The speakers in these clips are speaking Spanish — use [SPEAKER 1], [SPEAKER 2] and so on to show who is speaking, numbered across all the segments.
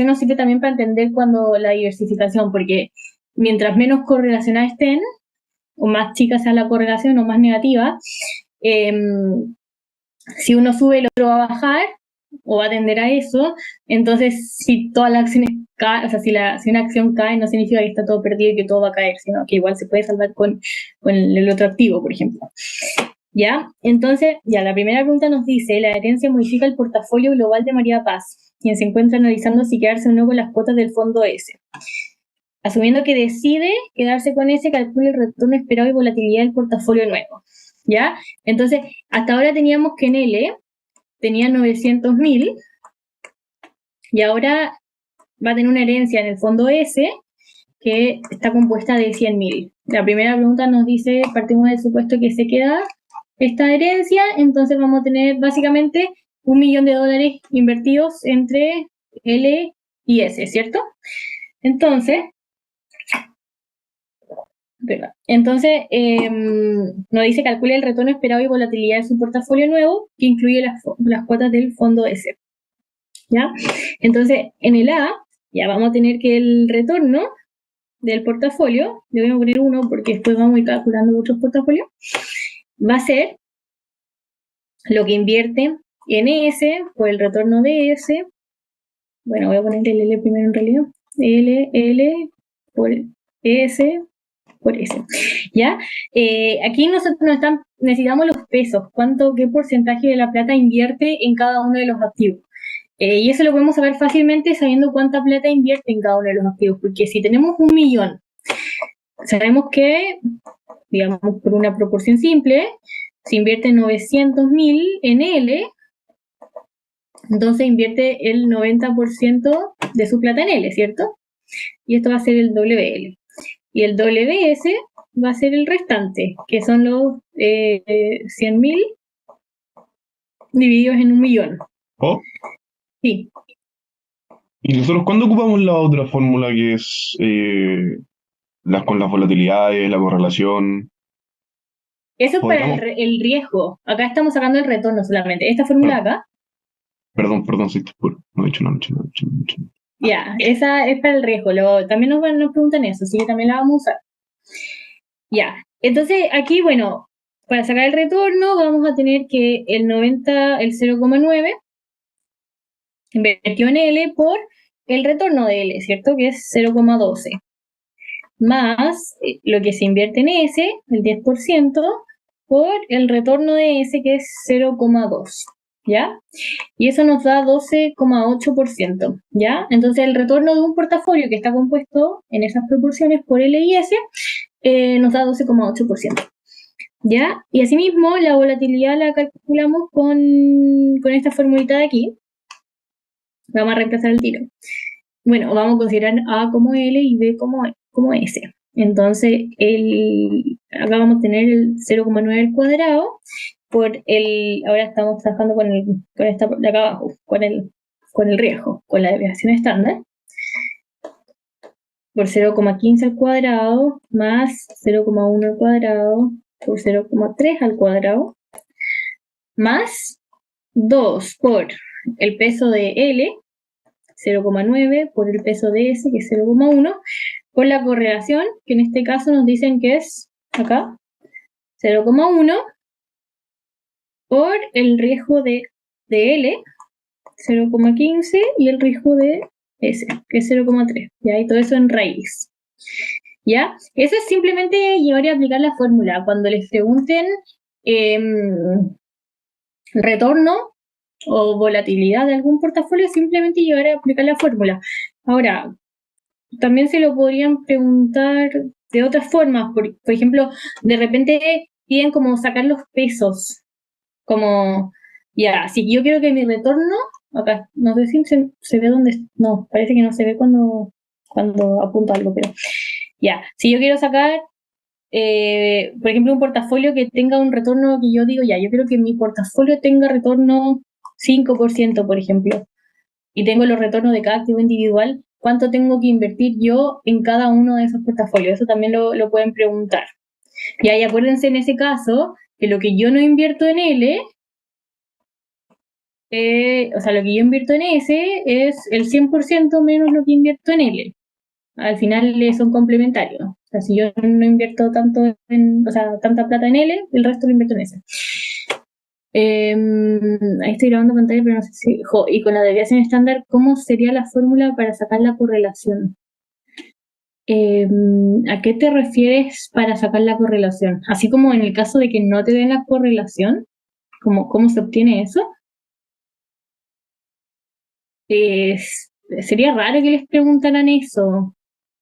[SPEAKER 1] nos sirve también para entender cuando la diversificación, porque mientras menos correlacionadas estén, o más chica sea la correlación o más negativa, si uno sube, el otro va a bajar o va a tender a eso. Entonces, si todas las acciones caen, o sea, si una acción cae, no significa que está todo perdido y que todo va a caer, sino que igual se puede salvar con el otro activo, por ejemplo. ¿Ya? Entonces, ya, la primera pregunta nos dice, la herencia modifica el portafolio global de María Paz, quien se encuentra analizando si quedarse o no con las cuotas del fondo S. Asumiendo que decide quedarse con ese, calcula el retorno esperado y volatilidad del portafolio nuevo. ¿Ya? Entonces, hasta ahora teníamos que en L tenía 900.000 y ahora va a tener una herencia en el fondo S que está compuesta de 100.000. La primera pregunta nos dice, partimos del supuesto que se queda esta herencia, entonces vamos a tener básicamente $1.000.000 invertidos entre L y S, ¿cierto? Entonces, nos dice calcule el retorno esperado y volatilidad de su portafolio nuevo, que incluye las cuotas del fondo S. ¿Ya? Entonces, en el A, ya vamos a tener que el retorno del portafolio, le voy a poner 1 porque después vamos a ir calculando otros portafolios, va a ser lo que invierte en S por el retorno de S. Bueno, voy a poner el L primero en realidad. L por S por S. ¿Ya? Aquí nosotros necesitamos los pesos. ¿Qué porcentaje de la plata invierte en cada uno de los activos? Y eso lo podemos saber fácilmente sabiendo cuánta plata invierte en cada uno de los activos. Porque si tenemos 1.000.000, sabemos que, digamos, por una proporción simple, si invierte 900.000 en L, entonces invierte el 90% de su plata en L, ¿cierto? Y esto va a ser el WL. Y el WS va a ser el restante, que son los 100.000 divididos en 1.000.000.
[SPEAKER 2] ¿Oh?
[SPEAKER 1] Sí.
[SPEAKER 2] ¿Y nosotros cuándo ocupamos la otra fórmula que es con las volatilidades, la correlación?
[SPEAKER 1] Eso es para
[SPEAKER 2] ¿Podríamos?
[SPEAKER 1] el riesgo. Acá estamos sacando el retorno solamente. Esta fórmula acá,
[SPEAKER 2] Perdón, soy puro. No he dicho nada, no he dicho nada, no he dicho nada, no he dicho nada.
[SPEAKER 1] ya, esa es para el riesgo. También nos preguntan eso, así que también la vamos a usar. Ya, entonces aquí, bueno, para sacar el retorno vamos a tener que el 0,9 invertió en L por el retorno de L, ¿cierto? Que es 0,12. Más lo que se invierte en S, el 10%, por el retorno de S, que es 0,2. ¿Ya? Y eso nos da 12,8%, ¿ya? Entonces el retorno de un portafolio que está compuesto en esas proporciones por L y S nos da 12,8%, ¿ya? Y asimismo la volatilidad la calculamos con esta formulita de aquí. Vamos a reemplazar el tiro. Bueno, vamos a considerar A como L y B como S. Entonces, acá vamos a tener el 0,9 al cuadrado ahora estamos trabajando con esta de acá abajo, con el riesgo, con la desviación estándar, por 0,15 al cuadrado, más 0,1 al cuadrado, por 0,3 al cuadrado, más 2 por el peso de L, 0,9 por el peso de S, que es 0,1, por la correlación, que en este caso nos dicen que es acá, 0,1, por el riesgo de L, 0,15, y el riesgo de S, que es 0,3. ¿Ya? Y todo eso en raíz. ¿Ya? Eso es simplemente llevar y aplicar la fórmula. Cuando les pregunten retorno o volatilidad de algún portafolio, simplemente llevar a aplicar la fórmula. Ahora, también se lo podrían preguntar de otras formas. Por ejemplo, de repente piden como sacar los pesos. Como, ya, si yo quiero que mi retorno, acá, no sé si se ve dónde, no, parece que no se ve cuando apunto algo, pero ya, si yo quiero sacar, por ejemplo, un portafolio que tenga un retorno que yo digo, ya, yo quiero que mi portafolio tenga retorno 5%, por ejemplo, y tengo los retornos de cada activo individual, ¿cuánto tengo que invertir yo en cada uno de esos portafolios? Eso también lo pueden preguntar. Y ahí acuérdense en ese caso que lo que yo no invierto en L, o sea, lo que yo invierto en S es el 100% menos lo que invierto en L. Al final son complementarios. O sea, si yo no invierto tanto o sea, tanta plata en L, el resto lo invierto en S. Ahí estoy grabando pantalla, pero no sé si... y con la desviación estándar, ¿cómo sería la fórmula para sacar la correlación? ¿A qué te refieres para sacar la correlación? Así como en el caso de que no te den la correlación, ¿cómo se obtiene eso? Sería raro que les preguntaran eso.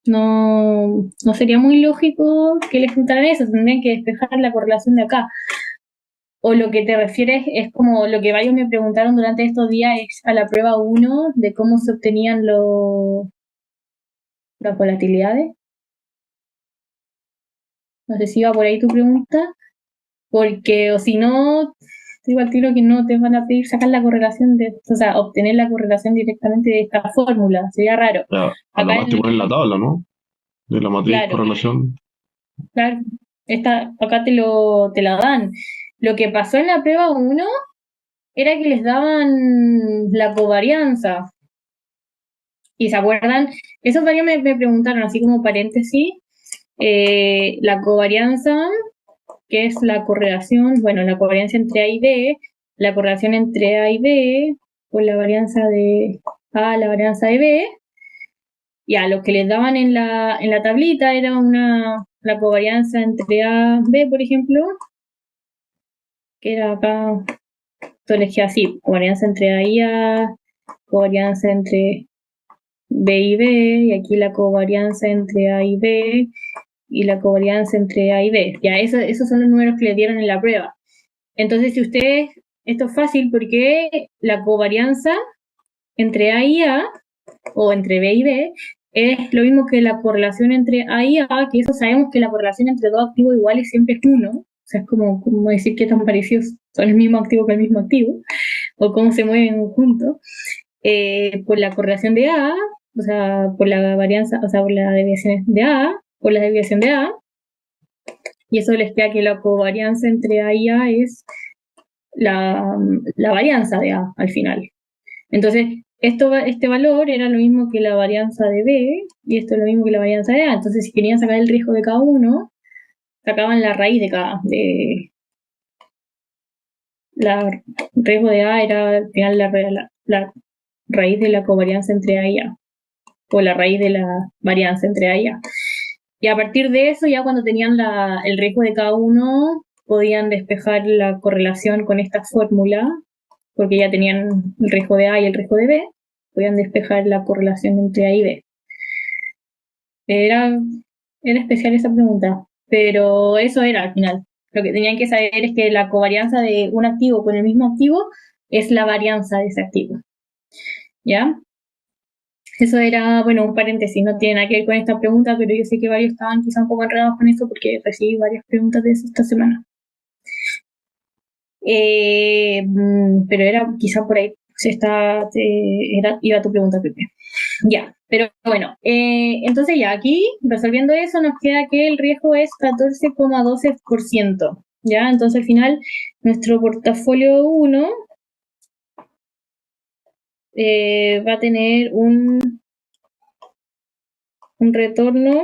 [SPEAKER 1] No sería muy lógico que les preguntaran eso, tendrían que despejar la correlación de acá. O lo que te refieres es como lo que varios me preguntaron durante estos días es a la prueba 1 de cómo se obtenían las volatilidades. No sé si iba por ahí tu pregunta, porque o si no, te digo al tiro que no te van a pedir sacar la correlación o sea, obtener la correlación directamente de esta fórmula, sería raro.
[SPEAKER 2] Ya, a lo
[SPEAKER 1] Acá
[SPEAKER 2] más te ponen la tabla, ¿no? De la matriz
[SPEAKER 1] claro,
[SPEAKER 2] correlación.
[SPEAKER 1] claro, acá te la dan. Lo que pasó en la prueba 1 era que les daban la covarianza. Y se acuerdan, esos varios me preguntaron, así como paréntesis, la covarianza, que es la correlación, bueno, la covarianza entre A y B, la correlación entre A y B, por la varianza de A, la varianza de B, y a lo que les daban en la tablita era la covarianza entre A y B, por ejemplo, que era acá, tú elegías así, covarianza entre A y A, covarianza entre B y B, y aquí la covarianza entre A y B, y la covarianza entre A y B. Ya, esos son los números que le dieron en la prueba. Entonces, si ustedes, esto es fácil porque la covarianza entre A y A, o entre B y B, es lo mismo que la correlación entre A y A, que eso sabemos que la correlación entre dos activos iguales siempre es 1. O sea, es como decir que tan parecidos son el mismo activo que el mismo activo, o cómo se mueven juntos. Por la correlación de A, o sea, por la varianza, o sea, por la desviación de A, por la desviación de A, y eso les queda que la covarianza entre A y A es la varianza de A al final. Entonces, este valor era lo mismo que la varianza de B, y esto es lo mismo que la varianza de A. Entonces, si querían sacar el riesgo de cada uno, sacaban la raíz de cada. La riesgo de A era al final la raíz de la covarianza entre A y A, o la raíz de la varianza entre A y A. Y a partir de eso, ya cuando tenían el riesgo de cada uno, podían despejar la correlación con esta fórmula, porque ya tenían el riesgo de A y el riesgo de B, podían despejar la correlación entre A y B. Era especial esa pregunta, pero eso era al final. Lo que tenían que saber es que la covarianza de un activo con el mismo activo es la varianza de ese activo. ¿Ya? Eso era, bueno, un paréntesis, no tiene nada que ver con esta pregunta, pero yo sé que varios estaban quizá un poco enredados con eso porque recibí varias preguntas de eso esta semana. Pero era quizá por ahí, iba tu pregunta, Pepe. Ya, pero bueno, entonces ya aquí, resolviendo eso, nos queda que el riesgo es 14,12%. Ya, entonces al final, nuestro portafolio 1 va a tener un retorno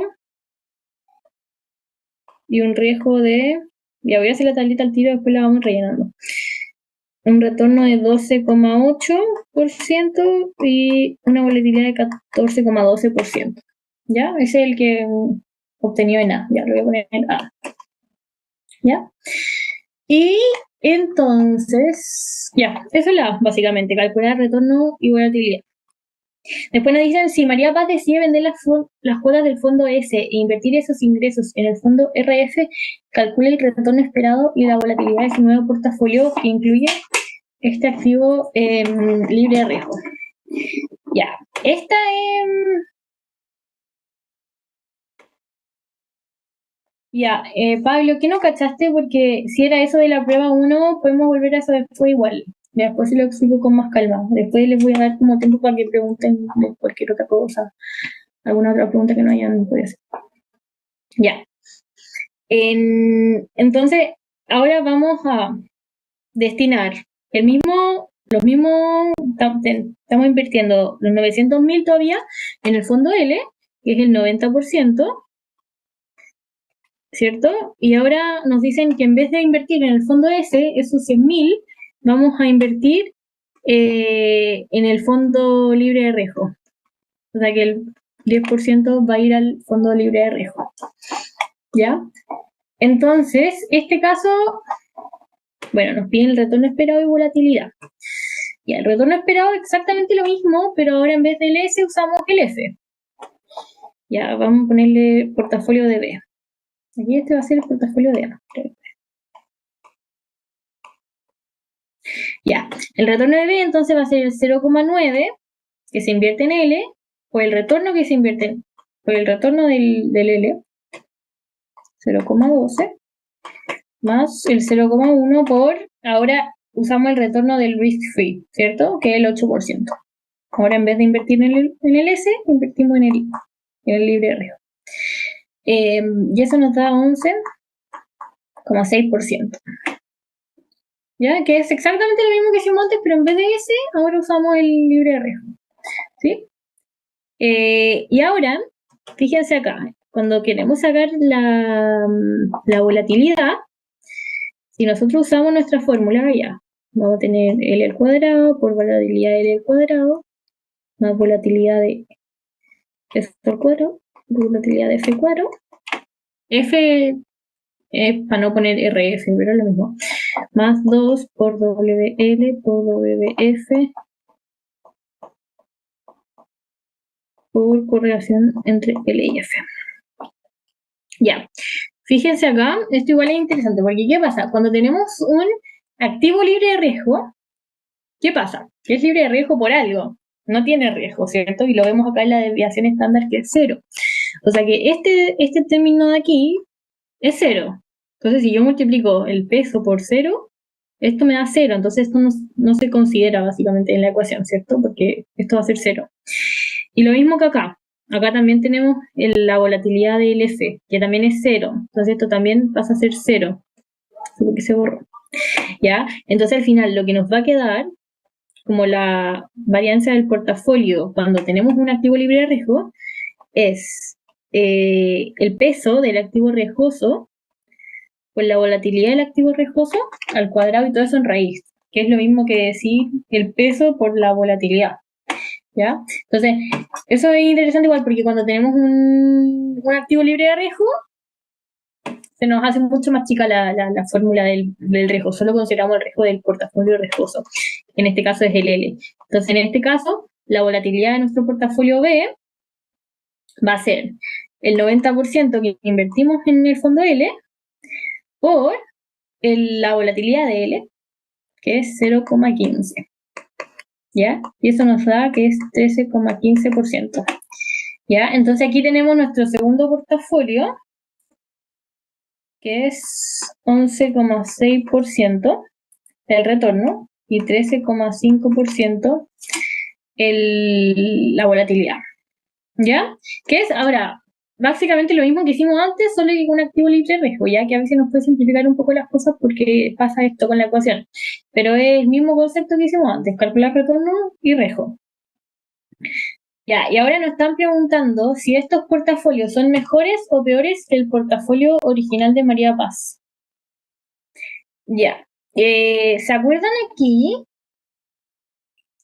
[SPEAKER 1] y un riesgo ya voy a hacer la tablita al tiro, después la vamos rellenando. Un retorno de 12,8% y una volatilidad de 14,12%. ¿Ya? Ese es el que obtenido en A. Ya lo voy a poner en A. ¿Ya? Y entonces, ya, eso es la A, básicamente, calcular retorno y volatilidad. Después nos dicen, si María Paz decide vender las cuotas del fondo S e invertir esos ingresos en el fondo RF, calcula el retorno esperado y la volatilidad de su nuevo portafolio que incluye este activo libre de riesgo. Ya, esta ya, Pablo, ¿qué no cachaste? Porque si era eso de la prueba 1, podemos volver a eso después igual. Después se lo explico con más calma. Después les voy a dar como tiempo para que pregunten de cualquier otra cosa, alguna otra pregunta que no hayan podido hacer. Ya. Entonces, ahora vamos a destinar el mismo los mismos, estamos invirtiendo los 900.000 todavía en el fondo L, que es el 90%, ¿cierto? Y ahora nos dicen que en vez de invertir en el fondo S, esos 100.000, vamos a invertir en el fondo libre de riesgo. O sea que el 10% va a ir al fondo libre de riesgo. ¿Ya? Entonces, este caso, bueno, nos piden el retorno esperado y volatilidad. Y el retorno esperado es exactamente lo mismo, pero ahora en vez del S usamos el F. Ya, vamos a ponerle portafolio de B. Aquí este va a ser el portafolio de A. Ya, el retorno de B entonces va a ser el 0,9 que se invierte en L, o el retorno que se invierte por el retorno del L, 0,12, más el 0,1 por, ahora usamos el retorno del risk free, ¿cierto? Que es el 8%. Ahora en vez de invertir en el S, invertimos en el libre de riesgo. Y eso nos da 11,6%. ¿Ya? Que es exactamente lo mismo que hicimos antes, pero en vez de S, ahora usamos el libre de riesgo. ¿Sí? Y ahora, fíjense acá, cuando queremos sacar la volatilidad, si nosotros usamos nuestra fórmula, ya, vamos a tener L al cuadrado por volatilidad de L al cuadrado, más volatilidad de F al cuadrado, volatilidad de F cuadrado. F es para no poner RF, pero es lo mismo. Más 2 por WL por WF por correlación entre L y F. Ya, fíjense acá, esto igual es interesante, porque ¿qué pasa? Cuando tenemos un activo libre de riesgo, ¿qué pasa? Que es libre de riesgo por algo, no tiene riesgo, ¿cierto? Y lo vemos acá en la desviación estándar que es 0. O sea que este término de aquí es 0. Entonces, si yo multiplico el peso por 0, esto me da 0. Entonces, esto no se considera básicamente en la ecuación, ¿cierto? Porque esto va a ser 0. Y lo mismo que acá. Acá también tenemos la volatilidad del F, que también es 0. Entonces, esto también pasa a ser 0. Porque se borró. ¿Ya? Entonces, al final, lo que nos va a quedar como la varianza del portafolio cuando tenemos un activo libre de riesgo es el peso del activo riesgoso por la volatilidad del activo riesgoso al cuadrado y todo eso en raíz, que es lo mismo que decir el peso por la volatilidad. ¿Ya? Entonces, eso es interesante igual porque cuando tenemos un activo libre de riesgo, se nos hace mucho más chica la fórmula del riesgo, solo consideramos el riesgo del portafolio riesgoso, en este caso es el L. Entonces, en este caso, la volatilidad de nuestro portafolio B va a ser el 90% que invertimos en el fondo L por la volatilidad de L, que es 0,15. ¿Ya? Y eso nos da que es 13,15%. ¿Ya? Entonces aquí tenemos nuestro segundo portafolio, que es 11,6% el retorno y 13,5% la volatilidad. ¿Ya? Que es ahora básicamente lo mismo que hicimos antes, solo que con un activo libre de riesgo, ya que a veces nos puede simplificar un poco las cosas porque pasa esto con la ecuación. Pero es el mismo concepto que hicimos antes, calcular retorno y riesgo. Ya, y ahora nos están preguntando si estos portafolios son mejores o peores que el portafolio original de María Paz. Ya, ¿se acuerdan aquí?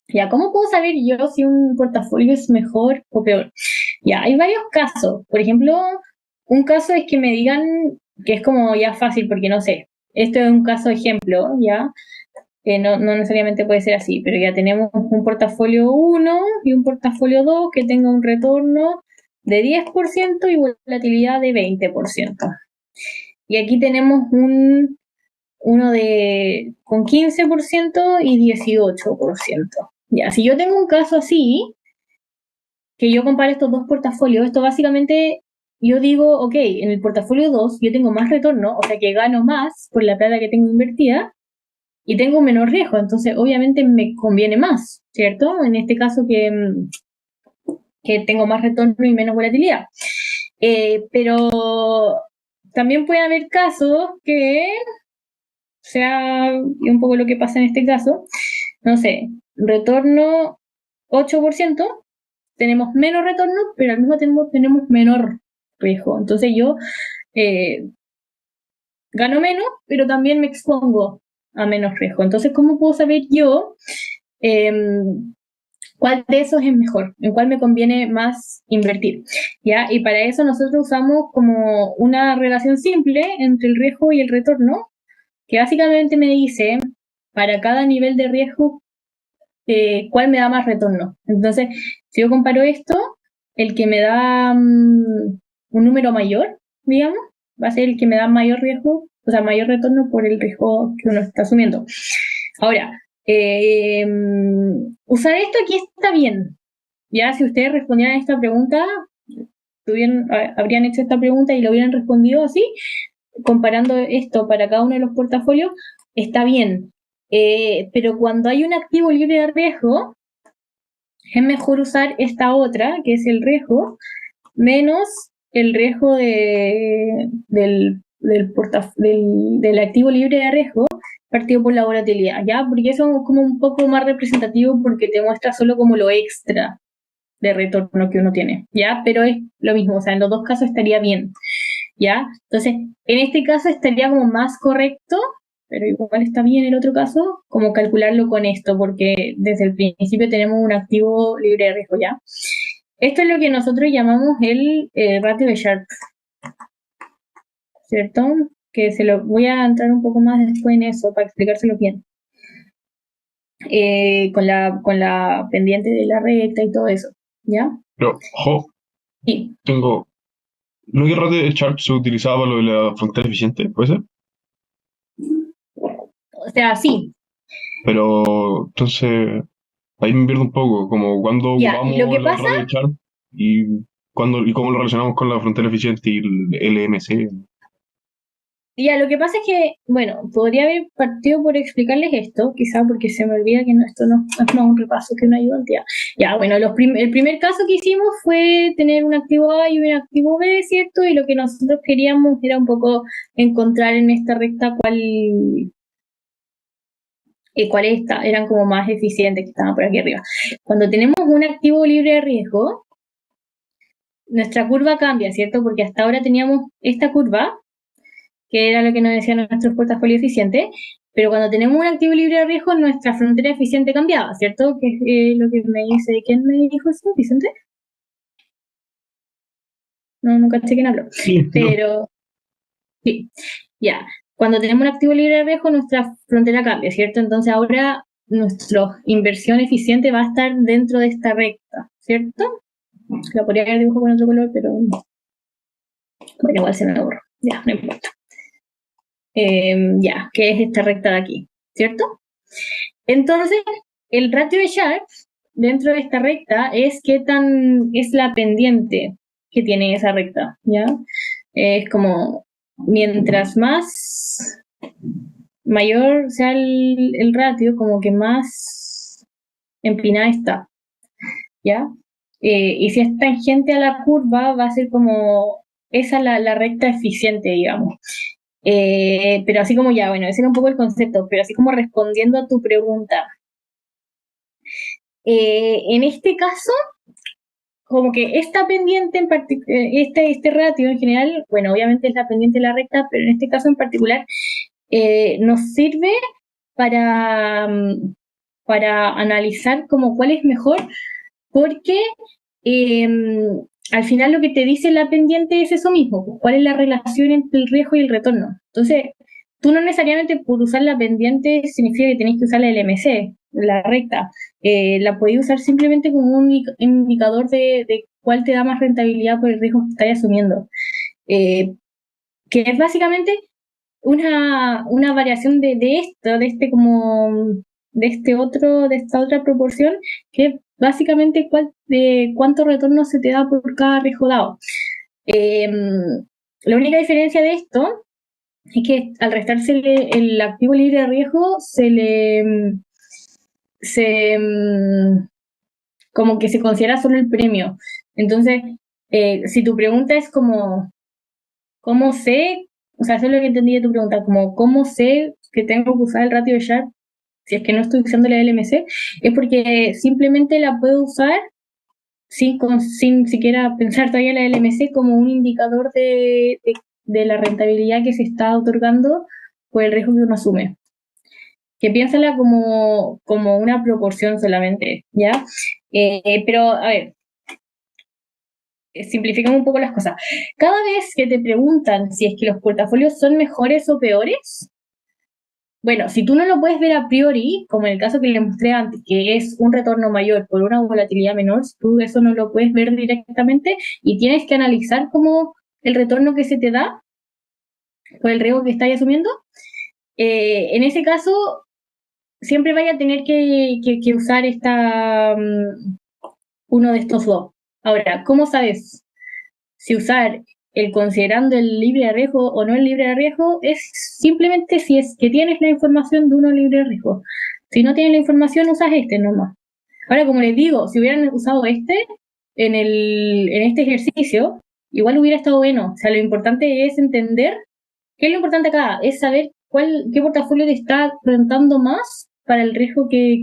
[SPEAKER 1] Ya, ¿cómo puedo saber yo si un portafolio es mejor o peor? Ya, hay varios casos. Por ejemplo, un caso es que me digan que es como ya fácil, porque no sé, esto es un caso ejemplo, ¿ya? Que no necesariamente puede ser así, pero ya tenemos un portafolio 1 y un portafolio 2 que tenga un retorno de 10% y volatilidad de 20%. Y aquí tenemos uno con 15% y 18%. Ya, si yo tengo un caso así, que yo comparo estos dos portafolios, esto básicamente, yo digo, ok, en el portafolio 2 yo tengo más retorno, o sea que gano más por la plata que tengo invertida, y tengo un menor riesgo, entonces obviamente me conviene más, ¿cierto? En este caso que tengo más retorno y menos volatilidad. Pero también puede haber casos que sea un poco lo que pasa en este caso, no sé, retorno 8%, tenemos menos retorno, pero al mismo tiempo tenemos menor riesgo. Entonces yo gano menos, pero también me expongo a menos riesgo. Entonces, ¿cómo puedo saber yo cuál de esos es mejor? ¿En cuál me conviene más invertir? ¿Ya? Y para eso nosotros usamos como una relación simple entre el riesgo y el retorno, que básicamente me dice, para cada nivel de riesgo, cuál me da más retorno. Entonces, si yo comparo esto, el que me da un número mayor, digamos, va a ser el que me da mayor riesgo, o sea, mayor retorno por el riesgo que uno está asumiendo. Ahora, usar esto aquí está bien. Ya, si ustedes respondieran a esta pregunta, habrían hecho esta pregunta y lo hubieran respondido así, comparando esto para cada uno de los portafolios, está bien. Pero cuando hay un activo libre de riesgo, es mejor usar esta otra, que es el riesgo, menos el riesgo del activo libre de riesgo partido por la volatilidad, ¿ya? Porque eso es como un poco más representativo porque te muestra solo como lo extra de retorno que uno tiene, ¿ya? Pero es lo mismo, o sea, en los dos casos estaría bien, ¿ya? Entonces, en este caso estaría como más correcto, pero igual está bien en el otro caso, como calcularlo con esto, porque desde el principio tenemos un activo libre de riesgo, ¿ya? Esto es lo que nosotros llamamos el ratio de Sharpe, ¿cierto? Que se lo voy a entrar un poco más después en eso para explicárselo bien. Con la pendiente de la recta y todo eso, ¿ya?
[SPEAKER 2] Pero, ojo,
[SPEAKER 1] Sí.
[SPEAKER 2] tengo. ¿No que ratio de Sharpe se utilizaba para lo de la frontera eficiente? ¿Puede ser?
[SPEAKER 1] O sea, sí.
[SPEAKER 2] Pero, entonces, ahí me pierdo un poco, como cuando
[SPEAKER 1] Ya, y lo
[SPEAKER 2] ocupamos
[SPEAKER 1] que
[SPEAKER 2] el
[SPEAKER 1] pasa,
[SPEAKER 2] radio de Sharp y, y cómo lo relacionamos con la frontera eficiente y el LMC.
[SPEAKER 1] ya, lo que pasa es que, bueno, podría haber partido por explicarles esto, quizá porque se me olvida que esto no es más un repaso que una ayudantía. Ya, bueno, el primer caso que hicimos fue tener un activo A y un activo B, ¿cierto? Y lo que nosotros queríamos era un poco encontrar en esta recta cuáles eran como más eficientes que estaban por aquí arriba. Cuando tenemos un activo libre de riesgo, nuestra curva cambia, ¿cierto? Porque hasta ahora teníamos esta curva, que era lo que nos decían nuestros portafolios eficientes, pero cuando tenemos un activo libre de riesgo, nuestra frontera eficiente cambiaba, ¿cierto? Que es lo que me dice, ¿quién me dijo eso, Vicente? No, nunca sé quién habló.
[SPEAKER 2] Sí,
[SPEAKER 1] Pero, sí, ya. Cuando tenemos un activo libre de riesgo, nuestra frontera cambia, ¿cierto? Entonces ahora nuestra inversión eficiente va a estar dentro de esta recta, ¿cierto? La podría haber dibujado con otro color, pero bueno, igual se me borró. Ya, no importa. Ya, que es esta recta de aquí, ¿cierto? Entonces, el ratio de Sharpe dentro de esta recta es qué tan es la pendiente que tiene esa recta, ¿ya? Es como mientras más mayor sea el ratio, como que más empinada está, ¿ya? Y si es tangente a la curva, va a ser como esa la recta eficiente, digamos. Pero así como ya, bueno, ese era un poco el concepto, pero así como respondiendo a tu pregunta. En este caso, como que esta pendiente en particular, este ratio en general, bueno, obviamente es la pendiente de la recta, pero en este caso en particular, nos sirve para, para analizar como cuál es mejor, porque al final lo que te dice la pendiente es eso mismo, pues, cuál es la relación entre el riesgo y el retorno. Entonces, tú no necesariamente por usar la pendiente significa que tenés que usar la LMC, la recta. La podéis usar simplemente como un indicador de cuál te da más rentabilidad por el riesgo que estás asumiendo. Que es básicamente una variación de esto, de esta otra proporción, que es básicamente cuánto retorno se te da por cada riesgo dado. La única diferencia de esto es que al restarse el activo libre de riesgo, se como que se considera solo el premio. Entonces, si tu pregunta es como, ¿cómo sé? O sea, eso es lo que entendí de tu pregunta, como, ¿cómo sé que tengo que usar el ratio de Sharpe si es que no estoy usando la LMC, es porque simplemente la puedo usar sin siquiera pensar todavía en la LMC como un indicador de la rentabilidad que se está otorgando por el riesgo que uno asume. Que piénsala como una proporción solamente, ¿ya? Pero, a ver, simplificamos un poco las cosas. Cada vez que te preguntan si es que los portafolios son mejores o peores, bueno, si tú no lo puedes ver a priori, como en el caso que le mostré antes, que es un retorno mayor por una volatilidad menor, tú eso no lo puedes ver directamente y tienes que analizar como el retorno que se te da por el riesgo que estás asumiendo. En ese caso, siempre vaya a tener que usar uno de estos dos. Ahora, ¿cómo sabes si usar el considerando el libre de riesgo o no el libre de riesgo? Es simplemente si es que tienes la información de uno libre de riesgo. Si no tienes la información, usas este nomás. Ahora, como les digo, si hubieran usado este en este ejercicio, igual hubiera estado bueno. O sea, lo importante es entender, ¿qué es lo importante acá? Es saber qué portafolio te está rentando más para el riesgo que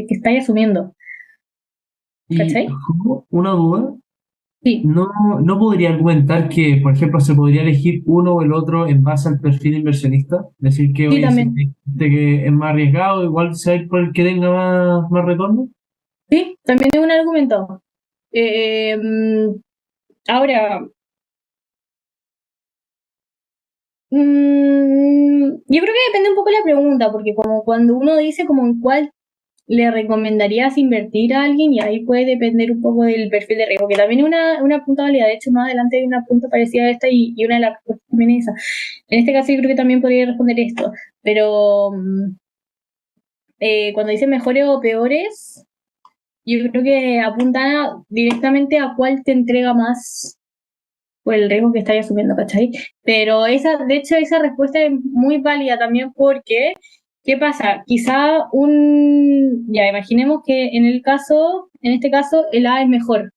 [SPEAKER 1] estáis asumiendo.
[SPEAKER 3] Y
[SPEAKER 1] ¿Cachai?
[SPEAKER 3] una duda,
[SPEAKER 1] Sí,
[SPEAKER 3] ¿no podría argumentar que, por ejemplo, se podría elegir uno o el otro en base al perfil inversionista? Decir que,
[SPEAKER 1] sí,
[SPEAKER 3] oye, si
[SPEAKER 1] también.
[SPEAKER 3] hay gente que es más arriesgado, igual se va a ir por el que tenga más retorno.
[SPEAKER 1] Sí, también es un argumento. Ahora, yo creo que depende un poco de la pregunta, porque como cuando uno dice como en cuál le recomendarías invertir a alguien, y ahí puede depender un poco del perfil de riesgo, que también es una punta válida. De hecho, más adelante hay una punta parecida a esta y una de las respuestas también es esa. En este caso yo creo que también podría responder esto, pero cuando dice mejores o peores, yo creo que apunta directamente a cuál te entrega más por el riesgo que estáis asumiendo, ¿cachai? Pero de hecho, esa respuesta es muy válida también porque, ¿qué pasa? Quizá ya imaginemos que en este caso, el A es mejor,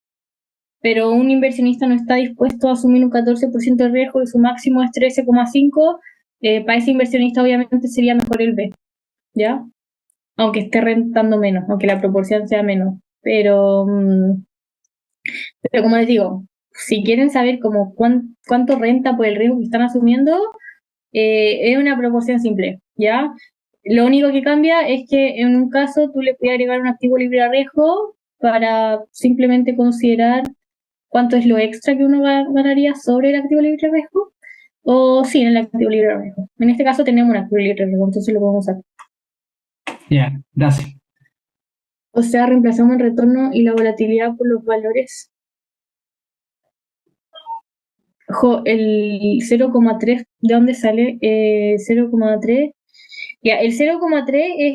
[SPEAKER 1] pero un inversionista no está dispuesto a asumir un 14% de riesgo y su máximo es 13,5, para ese inversionista obviamente sería mejor el B, ¿ya? Aunque esté rentando menos, aunque la proporción sea menos. Pero como les digo, si quieren saber como cuánto renta por el riesgo que están asumiendo, es una proporción simple, ¿ya? Lo único que cambia es que en un caso tú le puedes agregar un activo libre de riesgo para simplemente considerar cuánto es lo extra que uno ganaría sobre el activo libre de riesgo, o sin el activo libre de riesgo. En este caso tenemos un activo libre de riesgo, entonces lo podemos usar.
[SPEAKER 3] Ya, gracias.
[SPEAKER 1] O sea, reemplazamos el retorno y la volatilidad por los valores. El 0,3, ¿de dónde sale? 0,3. Ya, el 0,3 es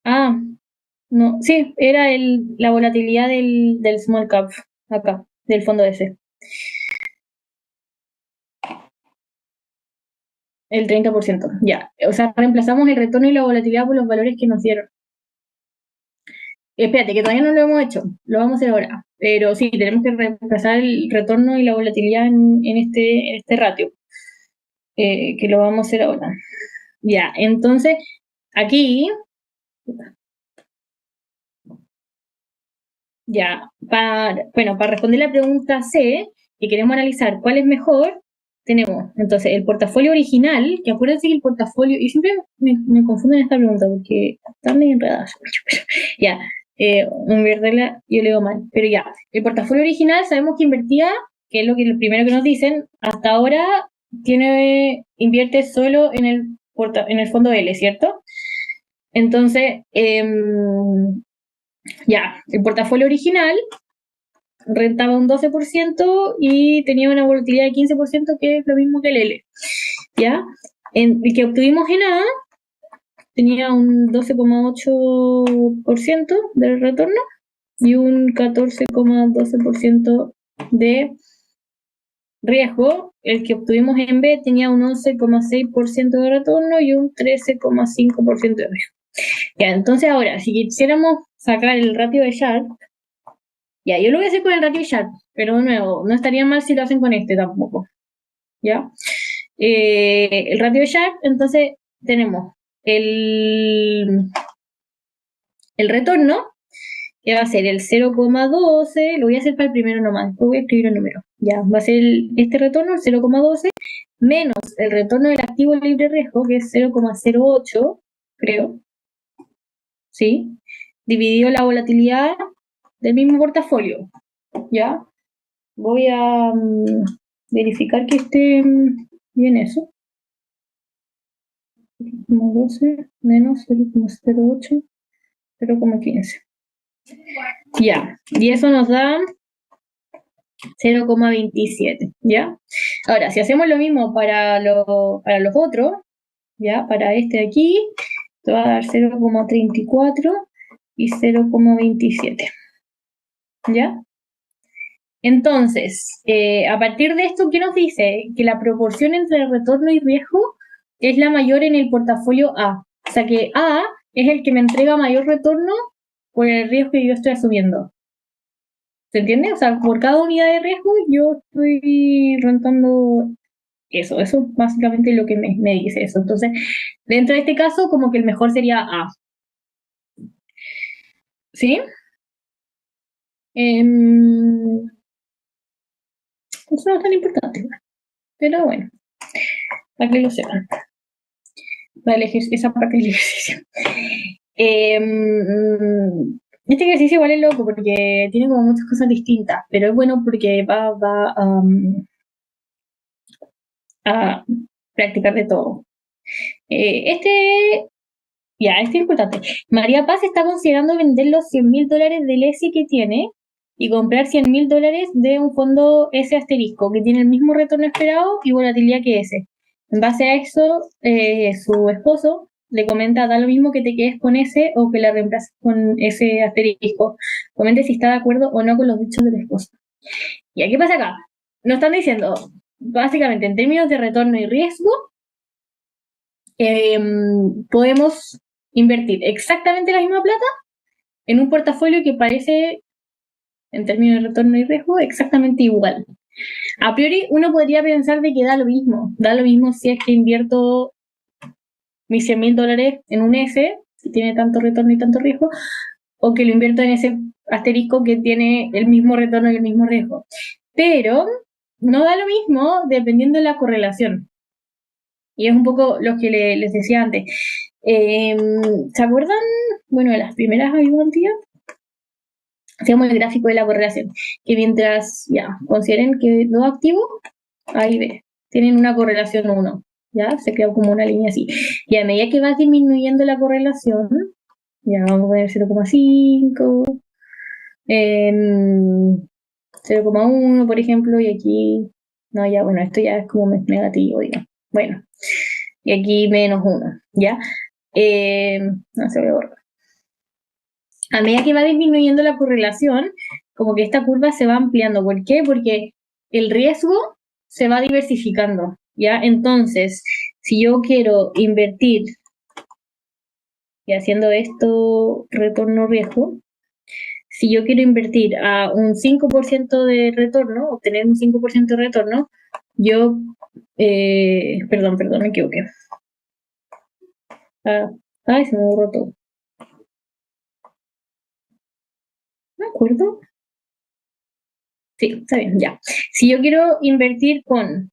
[SPEAKER 1] Ah, no, sí, era la volatilidad del small cap, acá, del fondo ese. El 30%, ya. O sea, reemplazamos el retorno y la volatilidad por los valores que nos dieron. Espérate, que todavía no lo hemos hecho, lo vamos a hacer ahora. Pero sí, tenemos que reemplazar el retorno y la volatilidad en este ratio, que lo vamos a hacer ahora. Ya, entonces, aquí, ya, para responder la pregunta C, que queremos analizar cuál es mejor, tenemos entonces el portafolio original, que acuérdense que el portafolio, y siempre me confundo en esta pregunta porque están medio enredadas, pero ya, invertirla, yo leo mal, pero ya, el portafolio original sabemos que invertía, que es lo primero que nos dicen, hasta ahora invierte solo en el fondo L, ¿cierto? Entonces, ya, el portafolio original rentaba un 12% y tenía una volatilidad de 15%, que es lo mismo que el L. ¿Ya? El que obtuvimos en A tenía un 12,8% de retorno y un 14,12% de riesgo. El que obtuvimos en B tenía un 11,6% de retorno y un 13,5% de riesgo. Ya, entonces ahora, si quisiéramos sacar el ratio de Sharpe, ya, yo lo voy a hacer con el ratio Sharp, pero de nuevo, no estaría mal si lo hacen con este tampoco, ¿ya? El ratio Sharp, entonces, tenemos el retorno, que va a ser el 0,12, lo voy a hacer para el primero nomás, después voy a escribir el número. Ya, va a ser este retorno, el 0,12, menos el retorno del activo libre riesgo, que es 0,08, creo. ¿Sí? Dividido la volatilidad del mismo portafolio. ¿Ya? Voy a verificar que esté bien eso. 0,12 menos 0,08, 0,15. Ya, y eso nos da 0,27, ¿ya? Ahora, si hacemos lo mismo para los otros, ¿ya? Para este de aquí, te va a dar 0,34 y 0,27, ¿ya? Entonces, a partir de esto, ¿qué nos dice? Que la proporción entre retorno y riesgo es la mayor en el portafolio A. O sea que A es el que me entrega mayor retorno por el riesgo que yo estoy asumiendo. ¿Se entiende? O sea, por cada unidad de riesgo yo estoy rentando eso. Eso es básicamente lo que me dice eso. Entonces, dentro de este caso, como que el mejor sería A. ¿Sí? Eso no es tan importante, pero bueno, para que lo sepan. Esa parte del ejercicio. Este ejercicio igual es loco porque tiene como muchas cosas distintas, pero es bueno porque va a practicar de todo. Este es importante. María Paz está considerando vender los $100.000 del ESI que tiene y comprar $100.000 de un fondo S asterisco que tiene el mismo retorno esperado y volatilidad que ese. En base a eso, su esposo le comenta, da lo mismo que te quedes con ese o que la reemplaces con ese asterisco. Comente si está de acuerdo o no con los dichos del esposo. ¿Y qué pasa acá? Nos están diciendo, básicamente, en términos de retorno y riesgo, podemos invertir exactamente la misma plata en un portafolio que parece, en términos de retorno y riesgo, exactamente igual. A priori, uno podría pensar de que da lo mismo si es que invierto mis $100.000 en un S, que tiene tanto retorno y tanto riesgo, o que lo invierto en ese asterisco que tiene el mismo retorno y el mismo riesgo. Pero no da lo mismo dependiendo de la correlación. Y es un poco lo que les decía antes. ¿Se acuerdan? Bueno, de las primeras ayudantías, hacíamos el gráfico de la correlación, que mientras, consideren que dos activos, A y B, tienen una correlación 1, ¿ya? Se crea como una línea así. Y a medida que va disminuyendo la correlación, ya vamos a poner 0,5, 0,1, por ejemplo, y aquí, no, ya, bueno, esto ya es como negativo, digamos. Bueno, y aquí -1, ¿ya? No se ve borrar. A medida que va disminuyendo la correlación, como que esta curva se va ampliando. ¿Por qué? Porque el riesgo se va diversificando, ¿ya? Entonces, si yo quiero invertir y haciendo esto retorno-riesgo, si yo quiero invertir a un 5% de retorno, obtener un 5% de retorno, yo, perdón, me equivoqué. Ay, se me borró todo. ¿Me acuerdo? Sí, está bien, ya. Si yo quiero invertir con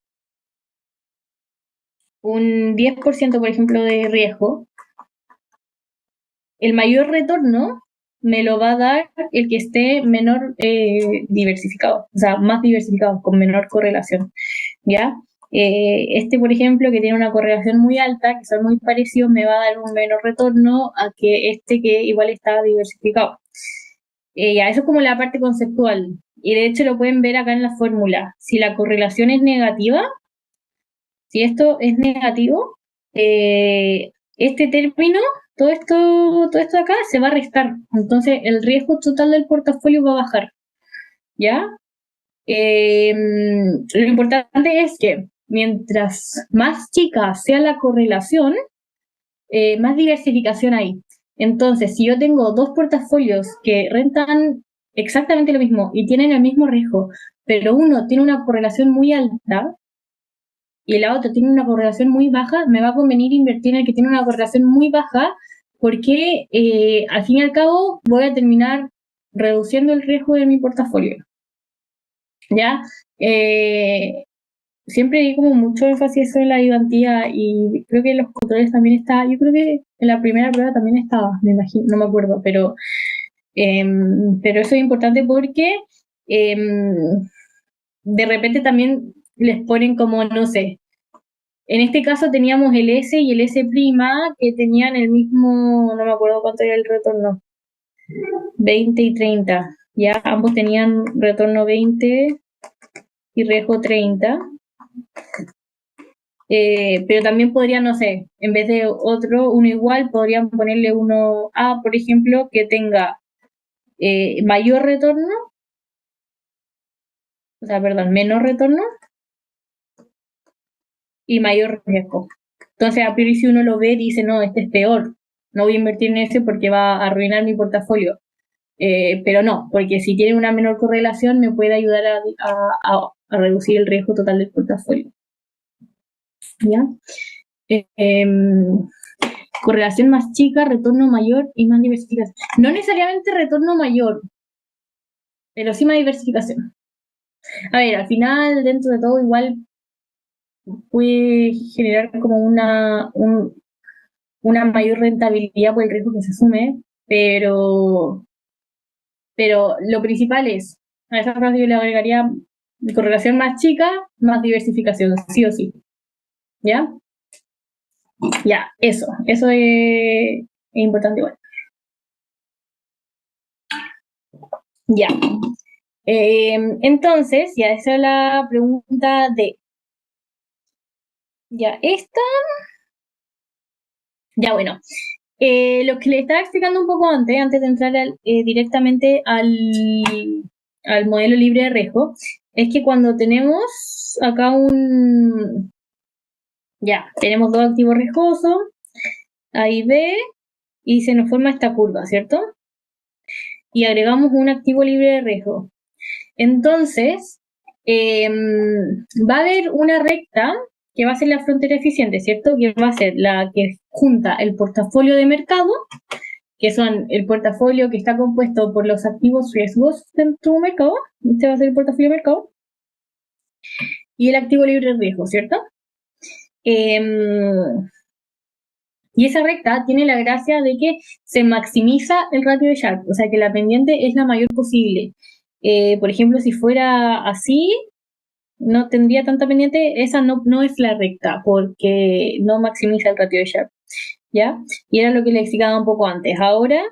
[SPEAKER 1] un 10%, por ejemplo, de riesgo, el mayor retorno me lo va a dar el que esté menor diversificado, o sea, más diversificado, con menor correlación, ¿ya? Este, por ejemplo, que tiene una correlación muy alta, que son muy parecidos, me va a dar un menor retorno a que este que igual está diversificado. Ya, eso es como la parte conceptual. Y de hecho lo pueden ver acá en la fórmula. Si la correlación es negativa, si esto es negativo, este término, todo esto de acá se va a restar. Entonces el riesgo total del portafolio va a bajar. ¿Ya? Lo importante es que mientras más chica sea la correlación, más diversificación hay. Entonces, si yo tengo dos portafolios que rentan exactamente lo mismo y tienen el mismo riesgo, pero uno tiene una correlación muy alta y la otra tiene una correlación muy baja, me va a convenir invertir en el que tiene una correlación muy baja porque al fin y al cabo voy a terminar reduciendo el riesgo de mi portafolio. ¿Ya? Siempre di como mucho énfasis en la ayudantía y creo que en los controles también está, yo creo que en la primera prueba también estaba, me imagino, no me acuerdo, pero eso es importante porque de repente también les ponen como, no sé, en este caso teníamos el S y el S' que tenían el mismo, no me acuerdo cuánto era el retorno, 20 y 30, ya ambos tenían retorno 20 y riesgo 30. Pero también podrían, no sé, en vez de otro, uno igual, podrían ponerle uno A, por ejemplo, que tenga mayor retorno, o sea, perdón, menor retorno y mayor riesgo. Entonces, a priori, si uno lo ve, dice, no, este es peor, no voy a invertir en ese porque va a arruinar mi portafolio. Pero no, porque si tiene una menor correlación, me puede ayudar a reducir el riesgo total del portafolio. ¿Ya? Correlación más chica, retorno mayor y más diversificación. No necesariamente retorno mayor, pero sí más diversificación. A ver, al final, dentro de todo, igual puede generar como una mayor rentabilidad por el riesgo que se asume, pero lo principal es, a esa frase yo le agregaría correlación más chica, más diversificación, sí o sí. ¿Ya? Ya, eso es importante igual. Ya. Entonces, ya esa es la pregunta de. Ya, esta. Ya, bueno. Lo que le estaba explicando un poco antes de entrar directamente al modelo libre de riesgo, es que cuando tenemos acá ya, tenemos dos activos riesgosos, A y B, y se nos forma esta curva, ¿cierto? Y agregamos un activo libre de riesgo. Entonces, va a haber una recta que va a ser la frontera eficiente, ¿cierto? Que va a ser la que junta el portafolio de mercado, que son el portafolio que está compuesto por los activos riesgos de tu mercado, este va a ser el portafolio de mercado, y el activo libre de riesgo, ¿cierto? Y esa recta tiene la gracia de que se maximiza el ratio de Sharpe, o sea que la pendiente es la mayor posible. Por ejemplo, si fuera así, no tendría tanta pendiente, esa no es la recta, porque no maximiza el ratio de Sharpe, ¿ya? Y era lo que le explicaba un poco antes. Ahora,